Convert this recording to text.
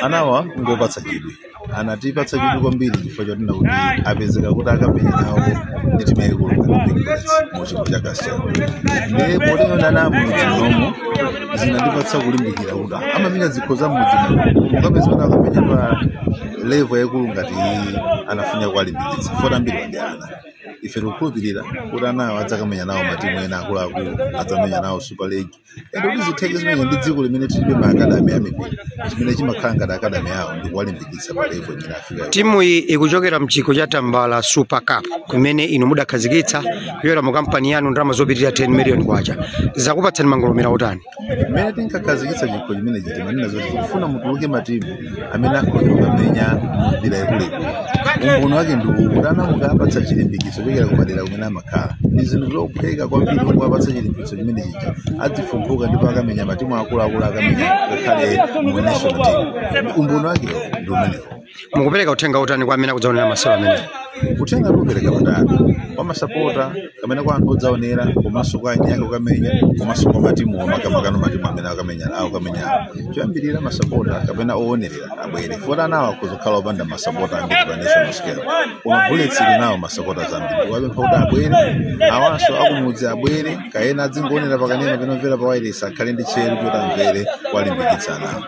anawa ngopatsa chidwi anatipatsa chidwi kwambiri chifukwa chotina kuti apezeka kuti akamenya nawo ndi timu yaikulu muchikho cha Castel ndiye potengana na mudzi nomwe zinandipatsa kulimbikira kuti amamenya zikho za mudzi mukapeza kuti akamenya pa level yaikulu ngati anafuna kuwalimbikitsa fota mbiri ndi ana ife tikukhulupirira kuti anawo adzakamenya nawo matimu ena akuluakulu adzamenya nawo Super League ende kuti zitheke zimene ndi dziko limene tilibe ma akadami amipira chimene chimakhala ngati akadami yawo ndi kuwalimbikitsa pa level imene afika. Timu iyi ikuchokera mchikho cha Tambala Super Cup kumene inu mudakhazikitsa kuyera mu kampani yanu ndalama zopitirira 10 million kwacha zakupatsani mangolomera otani? Mmene tinkakhazikitsa chikho chimene chitimanena zoti tikufuna mutuluke matimu amene akhoza kumenya mpira yaikulu. Umbono wake ndi kuti anamuka apatsa chilimbikitso kuchokera kumadera kumene amakhala ndi zinthu zophweka kwambiri kuti apatsa chilimbikitso chimene chicha adzifumbuka ndipo akamenya matimu akuluakulu akamenya ngakhale mu national team. Umbono wake ndi umenewo. Mukupereka uthenga utani kwa amene akudzaonera masewero amene? Uthenga tupereka patatu kwa masapota kamene kwa anthu odzaonera komanso kwa anyake kukamenya komanso kwa matimu amakamaka matimu amene akamenya choyambirira masapota kapena oonerera abwere fota nawo akuzokhala opanda masapota ambiri pa national scale koma Bullets ili nawo masapota zambiri wapempha kuti abwere awanso akumudzi abwere kaena adzingoonera pakanena penomvera pa wireless akhale ndi chero kuti amvere kuwalimbikitsa nawo.